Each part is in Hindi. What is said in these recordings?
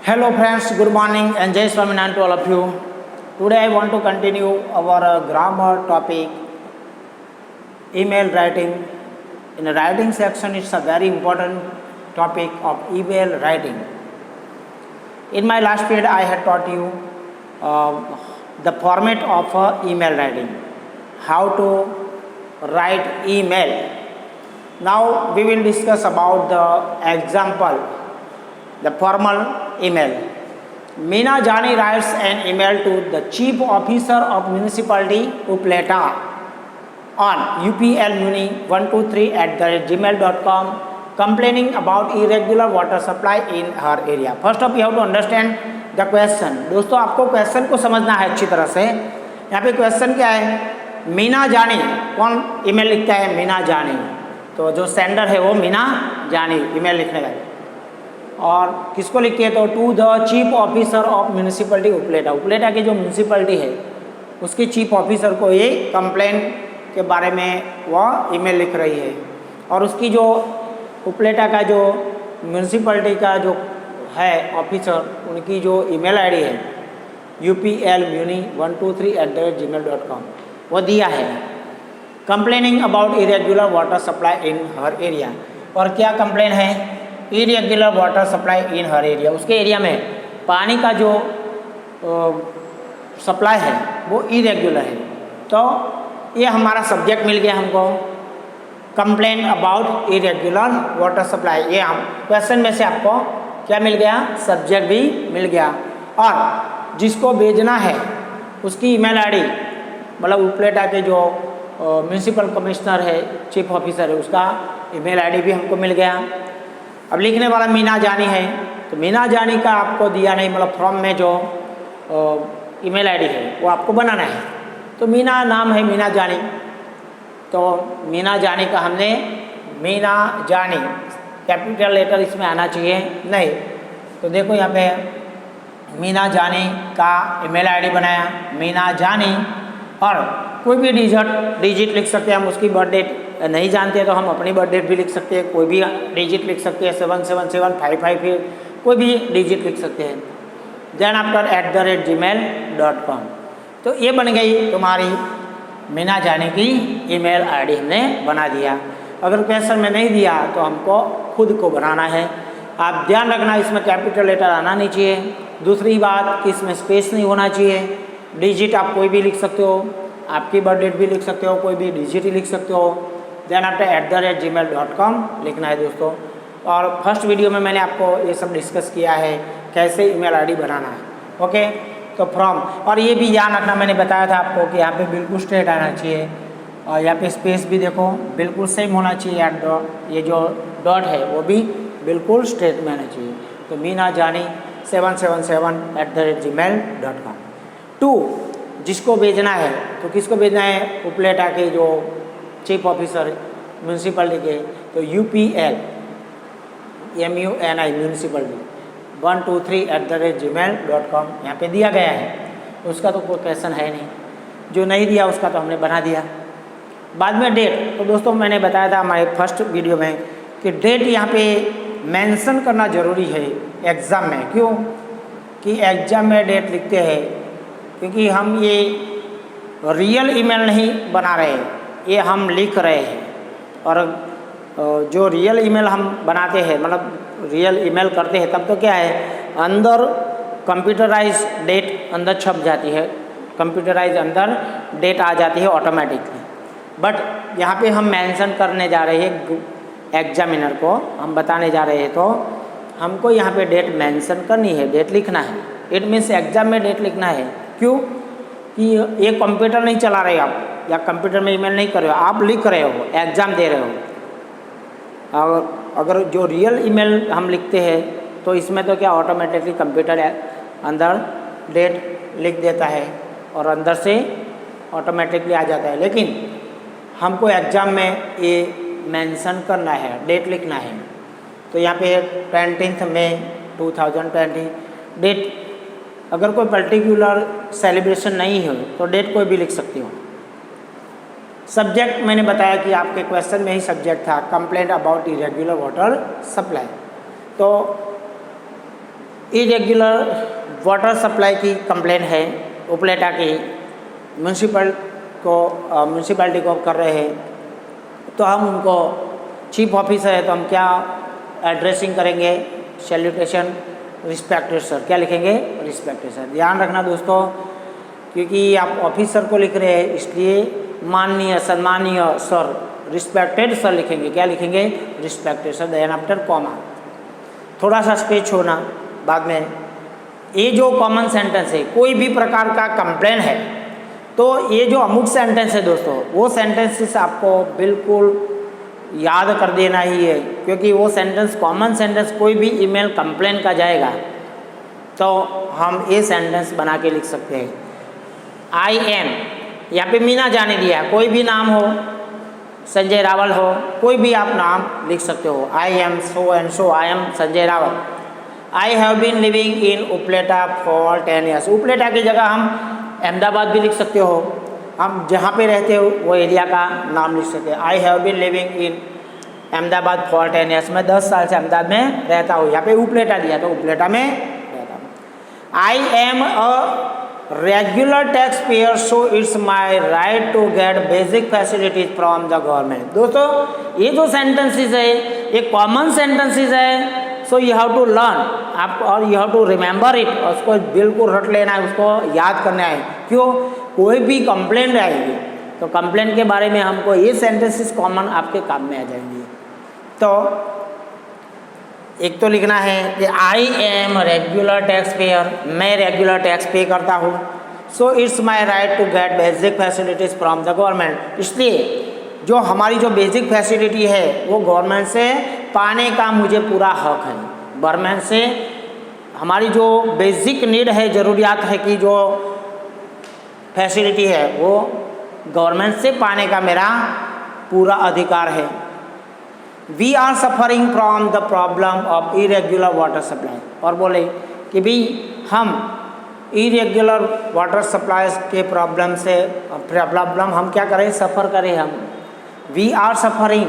Hello friends, good morning and Jai Swaminarayan to all of you. Today I want to continue our grammar topic, email writing. In the writing section, it's a very important topic of email writing. In my last period, I had taught you the format of email writing, how to write email. Now we will discuss about the example, the formal email. Meena Jani writes an email to the Chief Officer of Municipality Upaleta on uplmuni123@gmail.com complaining about irregular water supply in her area. First of you have to understand the question. दोस्तों आपको क्वेश्चन को समझना है अच्छी तरह से. यहाँ पे क्वेश्चन क्या है? मीना जानी, कौन ईमेल लिखता है? मीना जानी. तो जो सेंडर है वो मीना जानी ईमेल लिखने का. और किसको लिखी है? तो to the chief officer of municipality Upleta. Upleta की जो म्यूनिसिपलिटी है उसकी चीफ ऑफिसर को ये कंप्लेन के बारे में वह ईमेल लिख रही है. और उसकी जो उपलेटा का जो म्यूनिसिपलिटी का जो है ऑफिसर, उनकी जो ईमेल आईडी है uplmuni123@gmail.com वो दिया है. Complaining about irregular water supply in her area. और क्या कंप्लेन है? इरेगुलर वाटर सप्लाई इन हर एरिया. उसके एरिया में पानी का जो सप्लाई है वो इरेगुलर है. तो ये हमारा सब्जेक्ट मिल गया हमको, complain about irregular water supply. ये हम क्वेश्चन में से आपको क्या मिल गया? सब्जेक्ट भी मिल गया. और जिसको भेजना है उसकी ईमेल आईडी, मतलब उपलेटा के जो म्यूनिसिपल कमिश्नर है, चीफ ऑफिसर है, उसका ईमेल आईडी भी हमको मिल गया. अब लिखने वाला मीना जानी है, तो मीना जानी का आपको दिया नहीं, मतलब फॉर्म में जो ईमेल आईडी है वो आपको बनाना है. तो मीना नाम है, मीना जानी. तो मीना जानी का हमने मीना जानी कैपिटल लेटर इसमें आना चाहिए नहीं. तो देखो यहाँ पे मीना जानी का ईमेल आईडी बनाया, मीना जानी. और कोई भी डिजिट लिख सकते हैं हम. उसकी बर्थ डेट नहीं जानते तो हम अपनी बर्थ डेट भी लिख सकते हैं. कोई भी डिजिट लिख सकते हैं, 777555, कोई भी डिजिट लिख सकते हैं. Then after @gmail.com. तो ये बन गई तुम्हारी मीना जानी की ईमेल आईडी. हमने बना दिया. अगर क्वेश्चन में नहीं दिया तो हमको खुद को बनाना है. आप ध्यान रखना, इसमें कैपिटल लेटर आना नहीं चाहिए. दूसरी बात कि इसमें स्पेस नहीं होना चाहिए. डिजिट आप कोई भी लिख सकते हो, आपकी बर्थ डेट भी लिख सकते हो, कोई भी डिजिट ही लिख सकते हो. देन आफ्टर @gmail.com लिखना है दोस्तों. और फर्स्ट वीडियो में मैंने आपको ये सब डिस्कस किया है कैसे ईमेल आईडी बनाना है. ओके, तो फ्रॉम. और ये भी ध्यान रखना, मैंने बताया था आपको कि यहाँ पे बिल्कुल स्ट्रेट आना चाहिए. और यहाँ पे स्पेस भी देखो बिल्कुल सेम होना चाहिए. ये जो डॉट है वो भी बिल्कुल स्ट्रेट में आना चाहिए. तो मीना जानी 777@gmail.com. टू जिसको भेजना है, तो किसको भेजना है? उपलेटा के जो चीफ ऑफिसर म्यूनिसिपलिटी के, तो UPL MUNI म्यूनिसिपलिटी 123@gmail.com यहाँ पे दिया गया है. उसका तो कोई क्वेश्चन है नहीं. जो नहीं दिया उसका तो हमने बना दिया. बाद में डेट, तो दोस्तों मैंने बताया था हमारे फर्स्ट वीडियो में कि डेट यहाँ पे मेंशन करना ज़रूरी है एग्ज़ाम में. क्यों कि एग्ज़ाम में डेट लिखते हैं, क्योंकि हम ये रियल ईमेल नहीं बना रहे हैं, ये हम लिख रहे हैं. और जो रियल ईमेल हम बनाते हैं, मतलब रियल ईमेल करते हैं, तब तो क्या है, अंदर कंप्यूटराइज डेट अंदर छप जाती है, कंप्यूटराइज अंदर डेट आ जाती है ऑटोमेटिकली. बट यहाँ पे हम मेंशन करने जा रहे हैं एग्जामिनर को, हम बताने जा रहे हैं, तो हमको यहाँ पे डेट मेंशन करनी है, डेट लिखना है. इट मीन्स एग्जाम में डेट लिखना है. क्यों कि ये कंप्यूटर नहीं चला रहे आप, या कंप्यूटर में ईमेल नहीं कर रहे हो, आप लिख रहे हो, एग्ज़ाम दे रहे हो. और अगर जो रियल ईमेल हम लिखते हैं तो इसमें तो क्या ऑटोमेटिकली कंप्यूटर अंदर डेट लिख देता है और अंदर से ऑटोमेटिकली आ जाता है. लेकिन हमको एग्ज़ाम में ये मेंशन करना है, डेट लिखना है. तो यहाँ पे 20 मई 2020 डेट. अगर कोई पर्टिकुलर सेलिब्रेशन नहीं हो तो डेट कोई भी लिख सकती हो. सब्जेक्ट मैंने बताया कि आपके क्वेश्चन में ही सब्जेक्ट था complaint about irregular water supply. तो इरेग्युलर वाटर सप्लाई की कंप्लेन है उपलेटा की म्यूनसिपैलिटी को कर रहे हैं, तो हम उनको चीफ ऑफिसर है तो हम क्या एड्रेसिंग करेंगे? Salutation respected sir. क्या लिखेंगे? Respected sir. ध्यान रखना दोस्तों, क्योंकि आप ऑफिसर को लिख रहे हैं इसलिए माननीय सम्मानीय सर, रिस्पेक्टेड सर लिखेंगे। क्या लिखेंगे? Respected sir, then after comma. थोड़ा सा स्पेस छोड़ना बाद में। ये जो कॉमन सेंटेंस है, कोई भी प्रकार का कंप्लेन है तो ये जो अमुक सेंटेंस है दोस्तों, वो सेंटेंसेस आपको बिल्कुल याद कर देना ही है, क्योंकि वो सेंटेंस कॉमन सेंटेंस कोई भी ईमेल कंप्लेन का जाएगा तो हम ये सेंटेंस बना के लिख सकते हैं। आई एम, यहाँ पे मीना जाने दिया, कोई भी नाम हो, संजय रावल हो, कोई भी आप नाम लिख सकते हो। I am so and so, I am Sanjay Rawal. I have been living in Upleta for 10 years। Upleta की जगह हम अहमदाबाद भी लिख सकते हो, हम जहाँ पे रहते हो वो एरिया का नाम लिख सकते हैं। I have been living in Ahmedabad for 10 years। मैं 10 साल से अहमदाबाद में रहता हूँ। यहाँ पे उपलेटा दिया तो उपलेटा में रहता हूँ। I am a regular tax payer so it's my right to get basic facilities from the government. दोस्तों ये जो सेंटेंसेस है ये कॉमन सेंटेंसेस है, so you have to learn आप, और you have to remember it, और उसको बिल्कुल रट लेना है, उसको याद करना है। क्यों? कोई भी कंप्लेंट आएगी तो कंप्लेंट के बारे में हमको ये सेंटेंसेस कॉमन आपके काम में आ जाएंगे। तो एक तो लिखना है कि I am regular tax payer, मैं रेगुलर टैक्स पे करता हूँ। So it's my right to get basic facilities from the government. इसलिए जो हमारी जो बेसिक फैसिलिटी है वो गवर्नमेंट से पाने का मुझे पूरा हक है। गवर्नमेंट से हमारी जो बेसिक नीड है, ज़रूरियात है कि जो फैसिलिटी है वो गवर्नमेंट से पाने का मेरा पूरा अधिकार है। We are suffering from the problem of irregular water supply. और बोले कि भाई हम इरेग्युलर वाटर सप्लाई के प्रॉब्लम हम क्या करें? सफ़र करें हम। We are suffering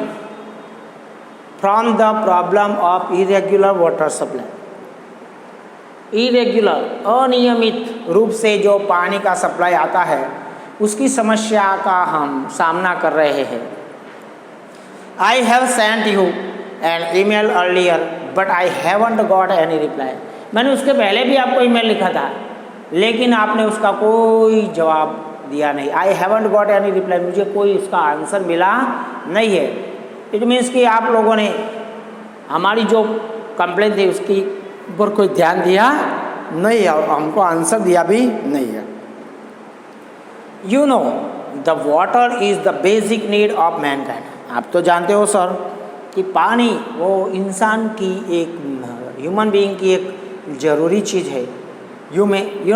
from the problem of irregular water supply. Irregular अनियमित रूप से जो पानी का सप्लाई आता है उसकी समस्या का हम सामना कर रहे हैं। I have sent you an email earlier, but I haven't got any reply। मैंने उसके पहले भी आपको ईमेल लिखा था, लेकिन आपने उसका कोई जवाब दिया नहीं। I haven't got any reply, मुझे कोई उसका आंसर मिला नहीं है। इट मीन्स कि आप लोगों ने हमारी जो कंप्लेंट थी उसकी ऊपर कोई ध्यान दिया नहीं है और हमको आंसर दिया भी नहीं है। You know, the water is the basic need of mankind। आप तो जानते हो सर कि पानी वो इंसान की एक ह्यूमन बीइंग की एक ज़रूरी चीज़ है। You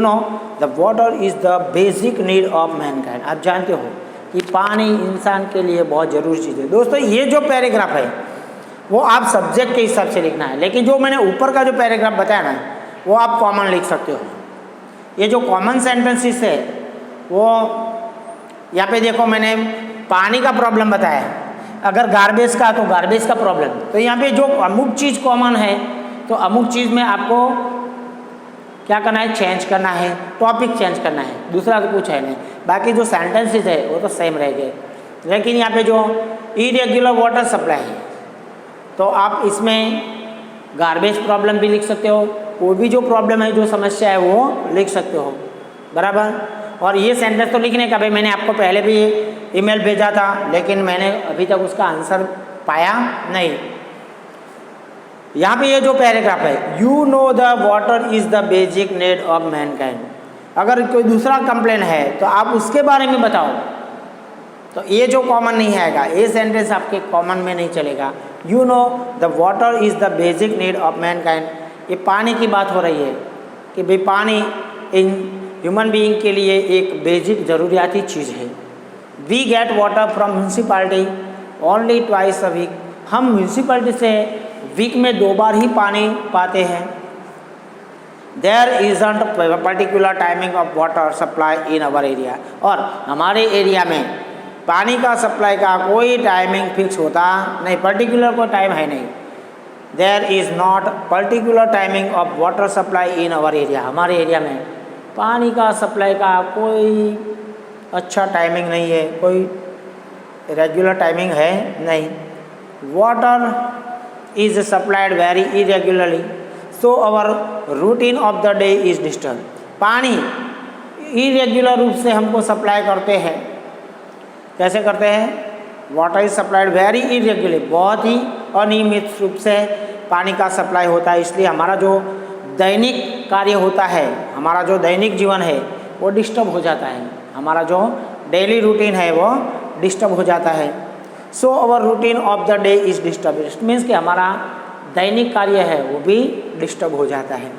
know the water is the basic need of Mankind. आप जानते हो कि पानी इंसान के लिए बहुत ज़रूरी चीज़ है। दोस्तों ये जो पैराग्राफ है वो आप सब्जेक्ट के हिसाब से लिखना है, लेकिन जो मैंने ऊपर का जो पैराग्राफ बताया ना वो आप कॉमन लिख सकते हो। ये जो कॉमन सेंटेंसेस है वो यहाँ पे देखो, मैंने पानी का प्रॉब्लम बताया है। अगर गार्बेज का तो गार्बेज का प्रॉब्लम, तो यहाँ पे जो अमुक चीज़ कॉमन है तो अमुक चीज़ में आपको क्या करना है? चेंज करना है, टॉपिक चेंज करना है, दूसरा तो कुछ है नहीं। बाकी जो सेंटेंसेस है वो तो सेम रह गए। लेकिन यहाँ पे जो इरेग्युलर वाटर सप्लाई है तो आप इसमें गार्बेज प्रॉब्लम भी लिख सकते हो, कोई भी जो प्रॉब्लम है, जो समस्या है वो लिख सकते हो, बराबर। और ये सेंटेंस तो लिखने का भाई मैंने आपको पहले भी ईमेल भेजा था, लेकिन मैंने अभी तक उसका आंसर पाया नहीं। यहाँ पे ये जो पैराग्राफ है, you know the water is the basic need of Mankind. अगर कोई दूसरा कंप्लेन है तो आप उसके बारे में बताओ, तो ये जो कॉमन नहीं आएगा, ये सेंटेंस आपके कॉमन में नहीं चलेगा। You know the water is the basic need of Mankind. ये पानी की बात हो रही है कि भाई पानी इन ह्यूमन बीइंग के लिए एक बेसिक ज़रूरियाती चीज़ है। We get water from municipality only twice a week. हम म्यूनसिपाल्टी से वीक में 2 बार ही पानी पाते हैं। There isn't particular timing of water supply in our area. और हमारे एरिया में पानी का सप्लाई का कोई टाइमिंग फिक्स होता नहीं, पर्टिकुलर कोई टाइम है नहीं। There is not particular timing of water supply in our area. हमारे एरिया में पानी का सप्लाई का कोई अच्छा टाइमिंग नहीं है, कोई रेगुलर टाइमिंग है नहीं। Water is supplied very irregularly, so our routine of the day is disturb. पानी इरेगुलर रूप से हमको सप्लाई करते हैं। कैसे करते हैं? Water is supplied very irregularly, बहुत ही अनियमित रूप से पानी का सप्लाई होता है, इसलिए हमारा जो दैनिक कार्य होता है, हमारा जो दैनिक जीवन है वो डिस्टर्ब हो जाता है। हमारा जो डेली रूटीन है वो डिस्टर्ब हो जाता है। So our routine of the day is disturb. It means कि हमारा दैनिक कार्य है वो भी डिस्टर्ब हो जाता है।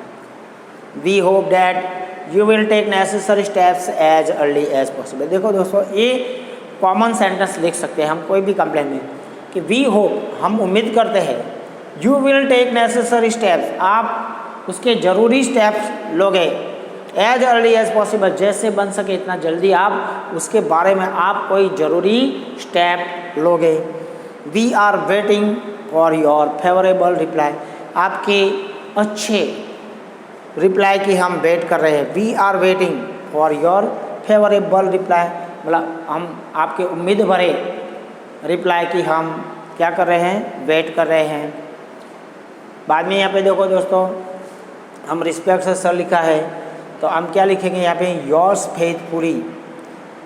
We hope that you will take necessary steps as early as possible. देखो दोस्तों, ये कॉमन सेंटेंस लिख सकते हैं हम कोई भी कंप्लेन में कि वी होप, हम उम्मीद करते हैं, you will take necessary steps, आप उसके ज़रूरी स्टेप्स लोगे, एज अर्ली एज पॉसिबल, जैसे बन सके इतना जल्दी आप उसके बारे में आप कोई ज़रूरी स्टेप लोगे। We are waiting for your favourable reply, आपके अच्छे रिप्लाई की हम वेट कर रहे हैं। We are waiting for your favourable reply, मतलब हम आपके उम्मीद भरे रिप्लाई की हम क्या कर रहे हैं? वेट कर रहे हैं। बाद में यहाँ पे देखो दोस्तों, हम रिस्पेक्ट से सर लिखा है, तो हम क्या लिखेंगे यहाँ पे? योर्स फेथफुली,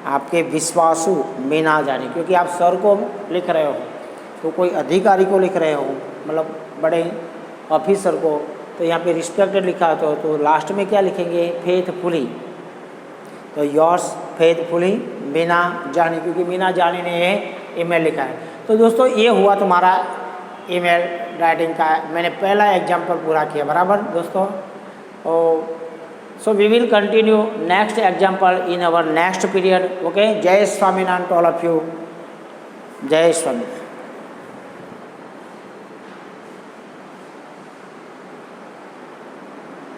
आपके विश्वासु मीना जाने, क्योंकि आप सर को लिख रहे हो तो कोई अधिकारी को लिख रहे हो, मतलब बड़े ऑफिसर को, तो यहाँ पे रिस्पेक्टेड लिखा है तो लास्ट में क्या लिखेंगे? फेथफुली। तो योर्स फेथफुली मीना जानी, क्योंकि मीना जानी ने ये ईमेल लिखा है। तो दोस्तों ये हुआ तुम्हारा ईमेल राइटिंग का, मैंने पहला एग्जाम्पल पूरा किया, बराबर दोस्तों। So we will continue next example in our next period. Okay, Jai Swaminarayan to all of you. Jai Swami.